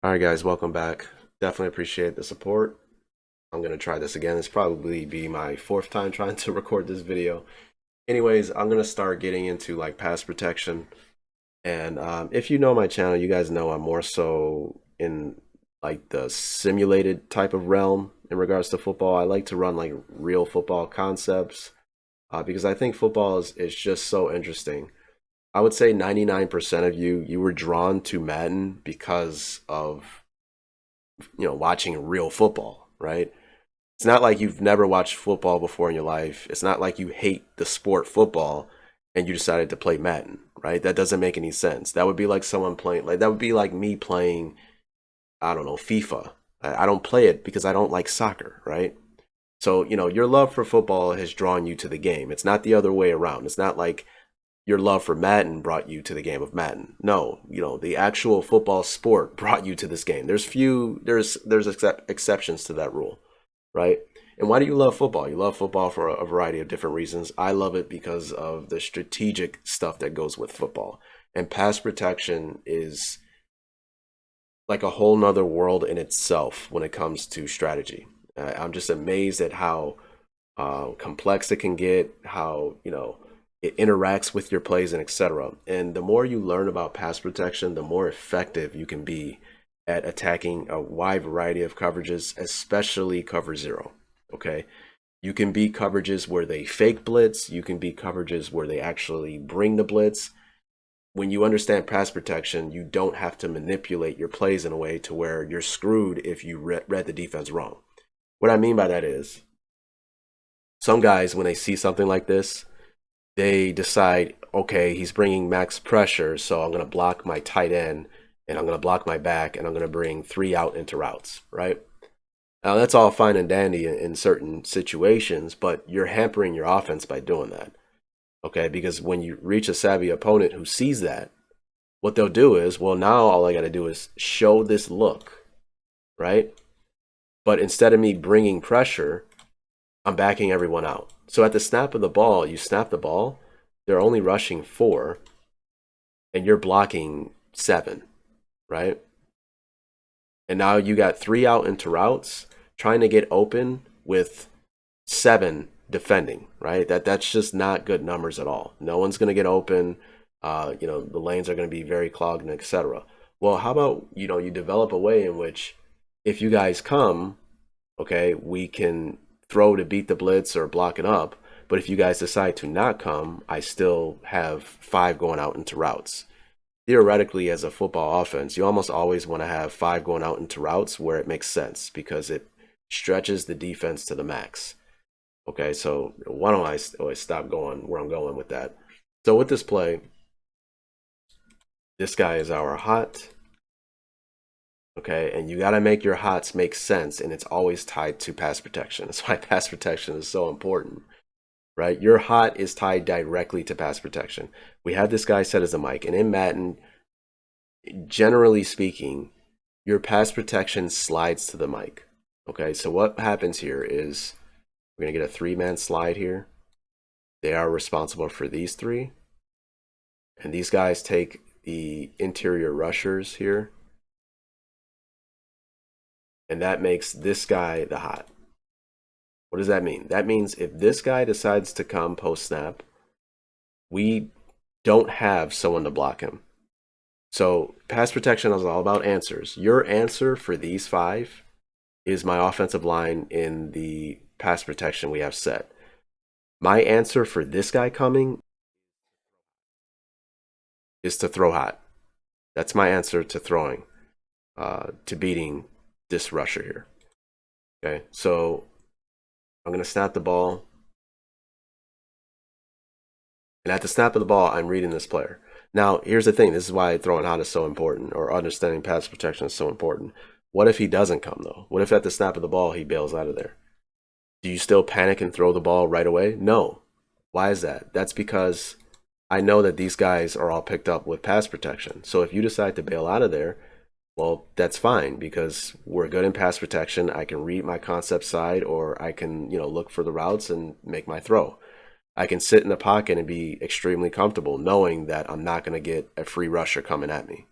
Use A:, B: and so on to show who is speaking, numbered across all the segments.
A: All right, guys, welcome back. Definitely appreciate the support. I'm going to try this again. It's probably be my fourth time trying to record this video. Anyways, I'm going to start getting into like pass protection. And if you know my channel, you guys know I'm more so in like the simulated type of realm in regards to football. I like to run like real football concepts because I think football is just so interesting. I would say 99% of you were drawn to Madden because of watching real football, right? It's not like you've never watched football before in your life. It's not like you hate the sport football and you decided to play Madden, right? That doesn't make any sense. That would be like someone playing, like, that would be like me playing, I don't know, FIFA. I don't play it because I don't like soccer, right? So, your love for football has drawn you to the game. It's not the other way around. It's not like your love for Madden brought you to the game of Madden. No, the actual football sport brought you to this game. There's exceptions to that rule, right? And why do you love football? You love football for a variety of different reasons. I love it because of the strategic stuff that goes with football. And pass protection is like a whole nother world in itself when it comes to strategy. I'm just amazed at how complex it can get, how, it interacts with your plays and etc. And the more you learn about pass protection, the more effective you can be at attacking a wide variety of coverages, especially cover zero. Okay. You can beat coverages where they fake blitz. You can beat coverages where they actually bring the blitz. When you understand pass protection, you don't have to manipulate your plays in a way to where you're screwed if you read the defense wrong. What I mean by that is some guys, when they see something like this, they decide, okay, he's bringing max pressure, so I'm going to block my tight end and I'm going to block my back and I'm going to bring three out into routes, right? Now, that's all fine and dandy in certain situations, but you're hampering your offense by doing that, okay? Because when you reach a savvy opponent who sees that, what they'll do is, well, now all I got to do is show this look, right? But instead of me bringing pressure, I'm backing everyone out. So at the snap of the ball, you snap the ball, they're only rushing four, and you're blocking seven, right? And now you got three out into routes trying to get open with seven defending, right? That's just not good numbers at all. No one's going to get open. The lanes are going to be very clogged and etc. Well, how about, you develop a way in which if you guys come, okay, we can throw to beat the blitz or block it up. But if you guys decide to not come, I still have five going out into routes. Theoretically, as a football offense, you almost always want to have five going out into routes where it makes sense because it stretches the defense to the max. Okay, so why don't I always stop going where I'm going with that? So with this play, this guy is our hot. Okay, and you got to make your hots make sense, and it's always tied to pass protection. That's why pass protection is so important, right? Your hot is tied directly to pass protection. We have this guy set as a mic, and in Madden, generally speaking, your pass protection slides to the mic. Okay, so what happens here is we're going to get a three-man slide here. They are responsible for these three, and these guys take the interior rushers here, and that makes this guy the hot. What does that mean? That means if this guy decides to come post snap, we don't have someone to block him. So pass protection is all about answers. Your answer for these five is my offensive line in the pass protection we have set. My answer for this guy coming is to throw hot. That's my answer to throwing, to beating this rusher here. Okay, so I'm going to snap the ball. And at the snap of the ball, I'm reading this player. Now, here's the thing. This is why throwing hot is so important, or understanding pass protection is so important. What if he doesn't come, though? What if at the snap of the ball, he bails out of there? Do you still panic and throw the ball right away? No. Why is that? That's because I know that these guys are all picked up with pass protection. So if you decide to bail out of there, well, that's fine because we're good in pass protection. I can read my concept side, or I can, look for the routes and make my throw. I can sit in the pocket and be extremely comfortable knowing that I'm not going to get a free rusher coming at me.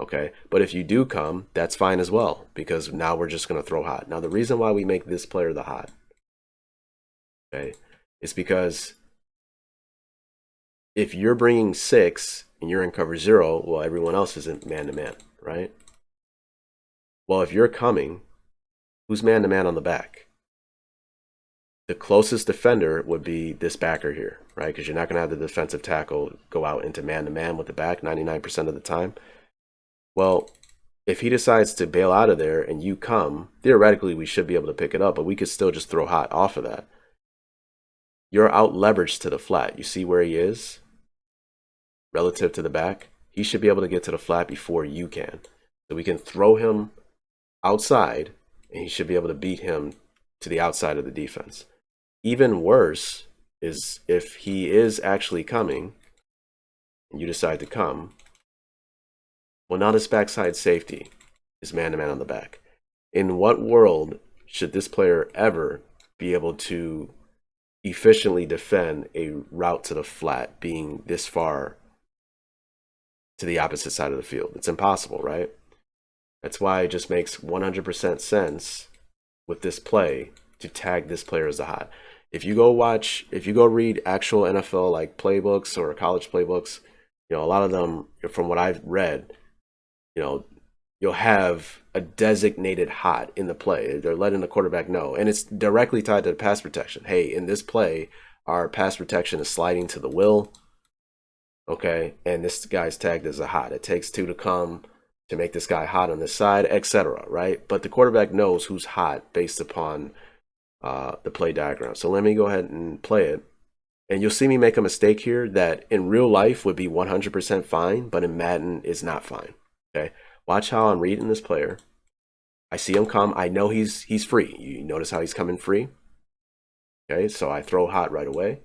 A: Okay, but if you do come, that's fine as well, because now we're just going to throw hot. Now, the reason why we make this player the hot, okay, is because if you're bringing 6 and you're in cover 0, well, everyone else isn't man-to-man, right? Well, if you're coming, who's man-to-man on the back? The closest defender would be this backer here, right? Because you're not going to have the defensive tackle go out into man-to-man with the back 99% of the time. Well, if he decides to bail out of there and you come, theoretically we should be able to pick it up, but we could still just throw hot off of that. You're out leveraged to the flat. You see where he is relative to the back? He should be able to get to the flat before you can. So we can throw him outside and he should be able to beat him to the outside of the defense. Even worse is if he is actually coming and you decide to come, well, now this backside safety is man-to-man on the back. In what world should this player ever be able to efficiently defend a route to the flat being this far to the opposite side of the field? It's impossible, right? That's why it just makes 100% sense with this play to tag this player as a hot. If you go read actual NFL like playbooks or college playbooks, a lot of them, from what I've read, you'll have a designated hot in the play. They're letting the quarterback know. And it's directly tied to the pass protection. Hey, in this play, our pass protection is sliding to the will. Okay, and this guy's tagged as a hot. It takes 2 to come to make this guy hot on this side, etc. Right? But the quarterback knows who's hot based upon the play diagram. So let me go ahead and play it. And you'll see me make a mistake here that in real life would be 100% fine, but in Madden is not fine. Okay, watch how I'm reading this player. I see him come. I know he's free. You notice how he's coming free? Okay, so I throw hot right away.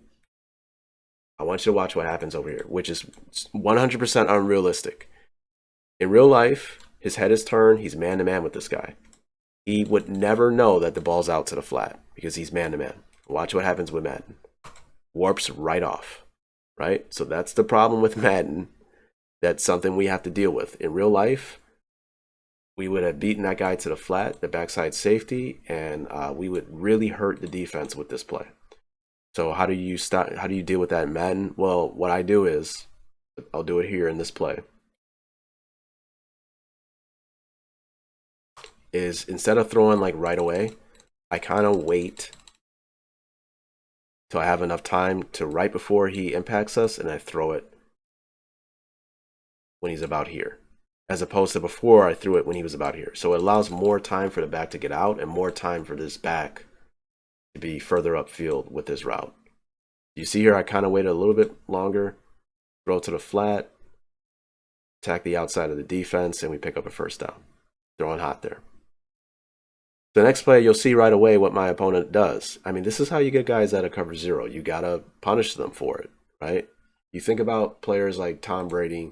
A: I want you to watch what happens over here, which is 100% unrealistic. In real life, his head is turned. He's man-to-man with this guy. He would never know that the ball's out to the flat because he's man-to-man. Watch what happens with Madden. Warps right off, right? So that's the problem with Madden. That's something we have to deal with. In real life, we would have beaten that guy to the flat, the backside safety, and we would really hurt the defense with this play. So how do you deal with that in Madden? Well, what I do is, I'll do it here in this play, is instead of throwing like right away, I kind of wait till I have enough time to right before he impacts us, and I throw it when he's about here, as opposed to before I threw it when he was about here. So it allows more time for the back to get out and more time for this back to be further upfield with this route. You see here, I kind of waited a little bit longer, throw to the flat, attack the outside of the defense, and we pick up a first down. Throwing hot there. The next play, you'll see right away what my opponent does. I mean, this is how you get guys out of cover 0. You got to punish them for it, right? You think about players like Tom Brady,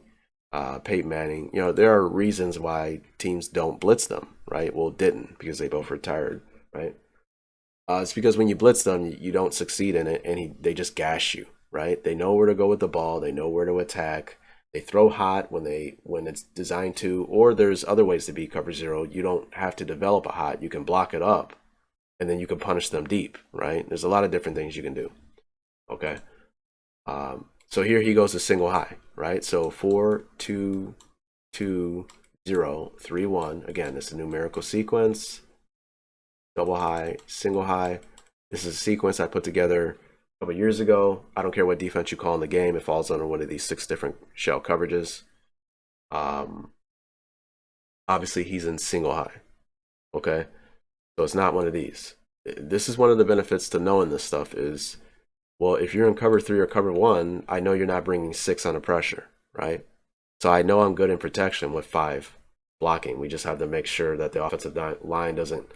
A: Peyton Manning, there are reasons why teams don't blitz them, right? Well, didn't, because they both retired, right? It's because when you blitz them, you don't succeed in it, and they just gash you, right? They know where to go with the ball. They know where to attack. They throw hot when it's designed to, or there's other ways to beat cover 0. You don't have to develop a hot. You can block it up, and then you can punish them deep, right? There's a lot of different things you can do, okay? So here he goes to single high, right? So 4, 2, 2, 0, 3, 1. Again, it's a numerical sequence. Double high, single high. This is a sequence I put together a couple years ago. I don't care what defense you call in the game. It falls under one of these 6 different shell coverages. Obviously, he's in single high, okay? So it's not one of these. This is one of the benefits to knowing this stuff is, well, if you're in cover 3 or cover 1, I know you're not bringing 6 under pressure, right? So I know I'm good in protection with 5 blocking. We just have to make sure that the offensive line doesn't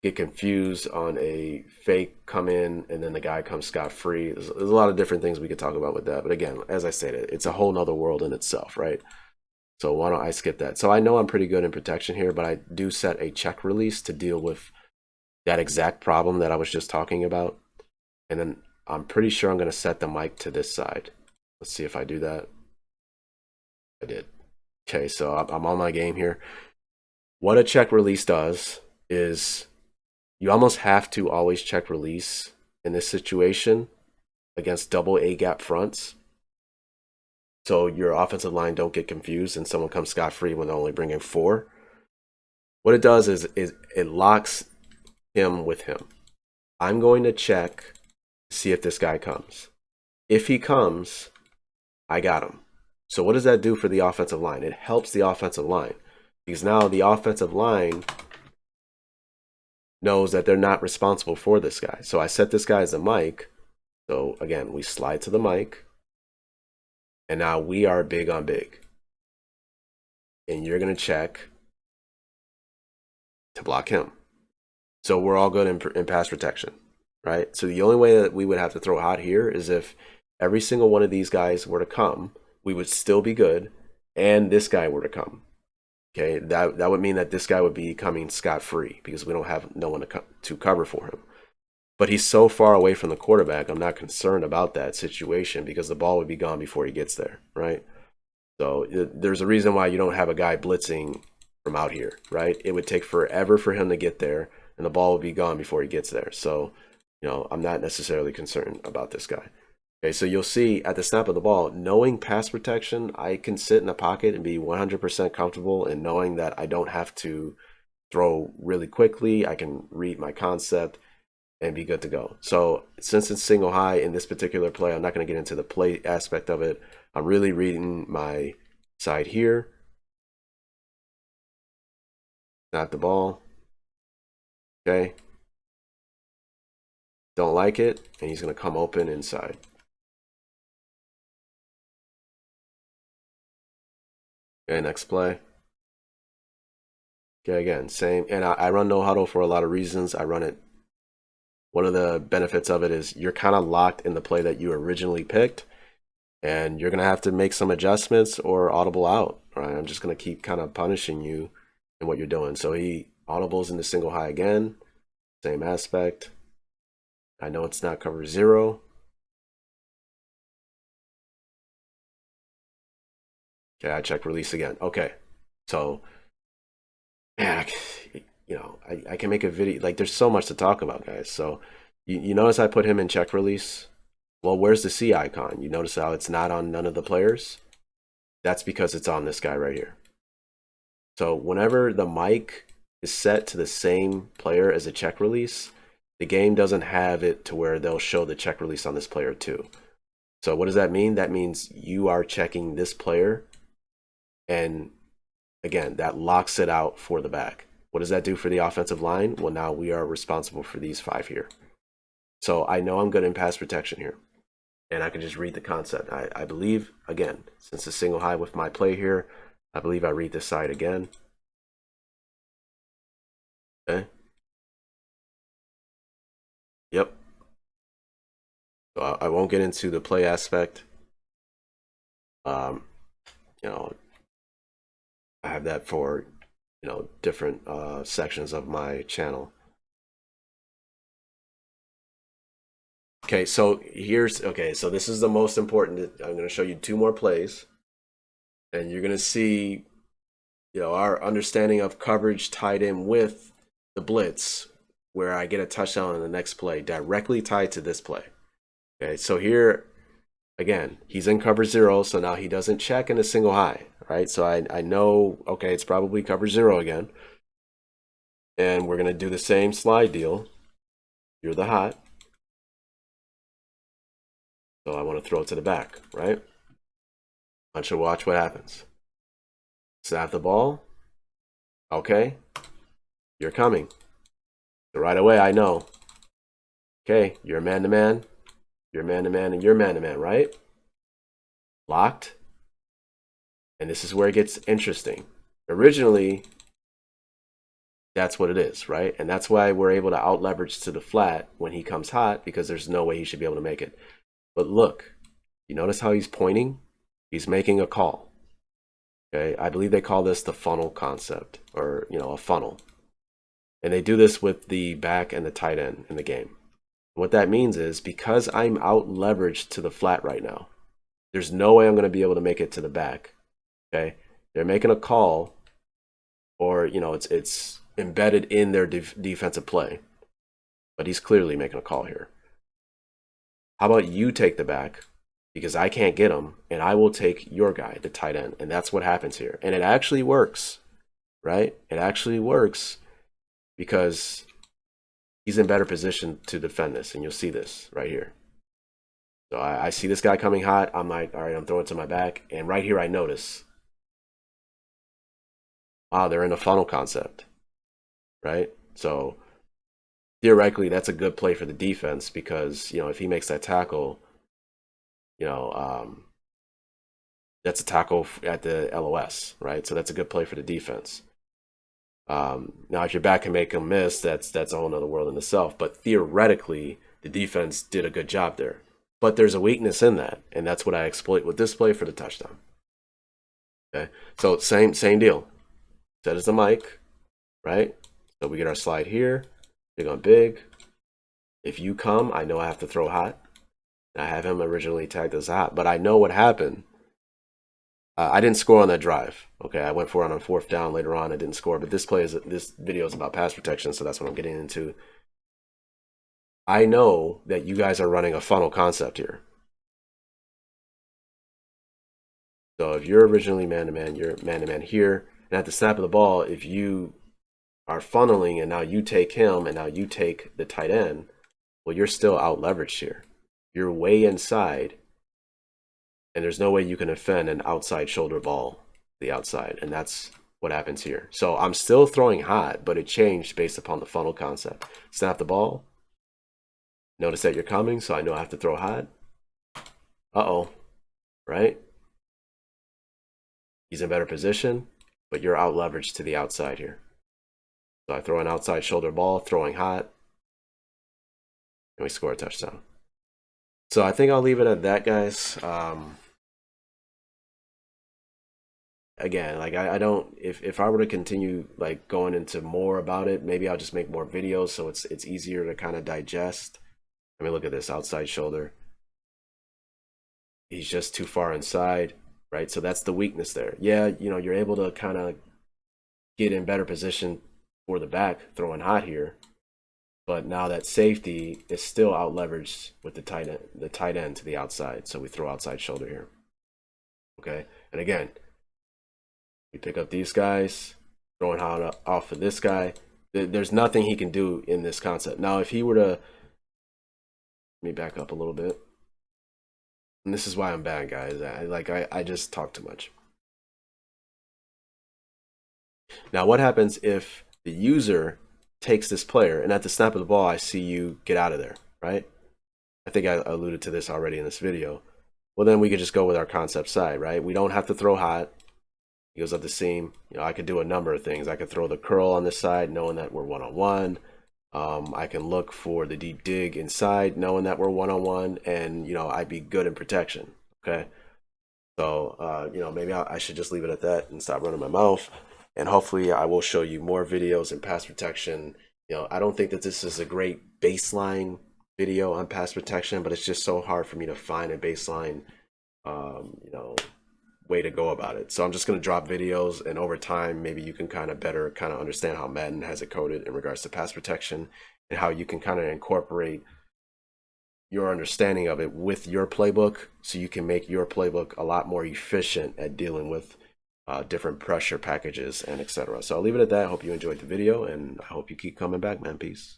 A: get confused on a fake come in and then the guy comes scot-free. There's a lot of different things we could talk about with that. But again, as I stated, it's a whole nother world in itself, right? So why don't I skip that? So I know I'm pretty good in protection here, but I do set a check release to deal with that exact problem that I was just talking about. And then I'm pretty sure I'm going to set the mic to this side. Let's see if I do that. I did. Okay, so I'm on my game here. What a check release does is you almost have to always check release in this situation against double A gap fronts. So your offensive line don't get confused and someone comes scot-free when they're only bringing 4. What it does is it locks him with him. I'm going to check to see if this guy comes. If he comes, I got him. So what does that do for the offensive line? It helps the offensive line because now the offensive line knows that they're not responsible for this guy. So I set this guy as a mic. So again, we slide to the mic. And now we are big on big. And you're going to check to block him. So we're all good in pass protection, right? So the only way that we would have to throw hot here is if every single one of these guys were to come, we would still be good, and this guy were to come. Okay, that would mean that this guy would be coming scot-free because we don't have no one to cover for him. But he's so far away from the quarterback, I'm not concerned about that situation because the ball would be gone before he gets there, right? So there's a reason why you don't have a guy blitzing from out here, right? It would take forever for him to get there, and the ball would be gone before he gets there. So, I'm not necessarily concerned about this guy. Okay, so you'll see at the snap of the ball, knowing pass protection, I can sit in the pocket and be 100% comfortable in knowing that I don't have to throw really quickly. I can read my concept and be good to go. So since it's single high in this particular play, I'm not going to get into the play aspect of it. I'm really reading my side here. Not the ball. Okay. Don't like it. And he's going to come open inside. Okay, next play. Okay, again, same. And I run no huddle for a lot of reasons. I run it. One of the benefits of it is you're kind of locked in the play that you originally picked, and you're going to have to make some adjustments or audible out. Right? I'm just going to keep kind of punishing you in what you're doing. So he audibles into single high again, same aspect. I know it's not cover 0. Okay, I check release again. Okay, so man, I can make a video. Like, there's so much to talk about, guys. So you notice I put him in check release. Well, where's the C icon? You notice how it's not on none of the players? That's because it's on this guy right here. So whenever the mic is set to the same player as a check release, the game doesn't have it to where they'll show the check release on this player too. So what does that mean? That means you are checking this player, and again, that locks it out for the back. What does that do for the offensive line? Well, now we are responsible for these 5 here. So I know I'm good in pass protection here. And I can just read the concept. I believe, again, since it's single high with my play here, I believe I read this side again. Okay. Yep. So I won't get into the play aspect. I have that for, different sections of my channel. Okay, so so this is the most important. I'm going to show you 2 more plays, and you're going to see, our understanding of coverage tied in with the blitz, where I get a touchdown in the next play, directly tied to this play. Okay, so here, again, he's in cover 0, so now he doesn't check in a single high, right? So I know, okay, it's probably cover 0 again. And we're going to do the same slide deal. You're the hot. So I want to throw it to the back, right? I want you to watch what happens. Snap the ball. Okay. You're coming. So right away, I know. Okay, you're man-to-man. You're man-to-man, and you're man-to-man, right? Locked. And this is where it gets interesting. Originally, that's what it is, right? And that's why we're able to out-leverage to the flat when he comes hot, because there's no way he should be able to make it. But look, you notice how he's pointing? He's making a call. Okay, I believe they call this the funnel concept, or, a funnel. And they do this with the back and the tight end in the game. What that means is, because I'm out leveraged to the flat right now, there's no way I'm going to be able to make it to the back. Okay, They're making a call, or you know, it's embedded in their defensive play, but he's clearly making a call here. How about you take the back, because I can't get him, and I will take your guy, the tight end, and that's what happens here. And it actually works, right? It actually works because he's in better position to defend this, and you'll see this right here. So I see this guy coming hot. I'm like, all right, I'm throwing to my back, and right here I notice, wow, they're in a funnel concept, right? So theoretically, that's a good play for the defense because, you know, if he makes that tackle, you know, that's a tackle at the LOS, right? So that's a good play for the defense. Now, if your back can make him miss, that's a whole nother world in itself. But theoretically, the defense did a good job there. But there's a weakness in that, and that's what I exploit with this play for the touchdown. Okay, so same deal. Set as the mic, right? So we get our slide here, big on big. If you come, I know I have to throw hot. I have him originally tagged as hot, but I know what happened. I didn't score on that drive. Okay, I went for it on 4th down later on. I didn't score, but this video is about pass protection, so that's what I'm getting into. I know that you guys are running a funnel concept here. So if you're originally man-to-man, you're man-to-man here. And at the snap of the ball, if you are funneling and now you take him and now you take the tight end, well, you're still out leveraged here. You're way inside, and there's no way you can defend an outside shoulder ball the outside, and that's what happens here. So I'm still throwing hot, but it changed based upon the funnel concept. Snap the ball. Notice that you're coming, so I know I have to throw hot. Uh-oh, right? He's in better position, but you're out leveraged to the outside here. So I throw an outside shoulder ball, throwing hot, and we score a touchdown. So I think I'll leave it at that, guys. Again, like I don't, if I were to continue like going into more about it, maybe I'll just make more videos so it's easier to kind of digest. I mean, look at this outside shoulder. He's just too far inside, right? So that's the weakness there. Yeah, you know, you're able to kind of get in better position for the back, throwing hot here. But now that safety is still out leveraged with the tight end to the outside. So we throw outside shoulder here. Okay. And again, we pick up these guys, throwing hot off of this guy. There's nothing he can do in this concept. Now, if he were to, let me back up a little bit. And this is why I'm bad, guys. I just talk too much. Now, what happens if the user takes this player and at the snap of the ball, I see you get out of there, right? I think I alluded to this already in this video. Well, then we could just go with our concept side, right? We don't have to throw hot. He goes up the seam. You know, I could do a number of things. I could throw the curl on this side, knowing that we're one-on-one. I can look for the deep dig inside, knowing that we're one-on-one, and, you know, I'd be good in protection, okay? So, you know, maybe I should just leave it at that and stop running my mouth. And hopefully I will show you more videos in pass protection. You know, I don't think that this is a great baseline video on pass protection, but it's just so hard for me to find a baseline, you know, way to go about it. So I'm just going to drop videos, and over time, maybe you can kind of understand how Madden has it coded in regards to pass protection and how you can kind of incorporate your understanding of it with your playbook, so you can make your playbook a lot more efficient at dealing with different pressure packages and etc. So I'll leave it at that. I hope you enjoyed the video, and I hope you keep coming back, man. Peace.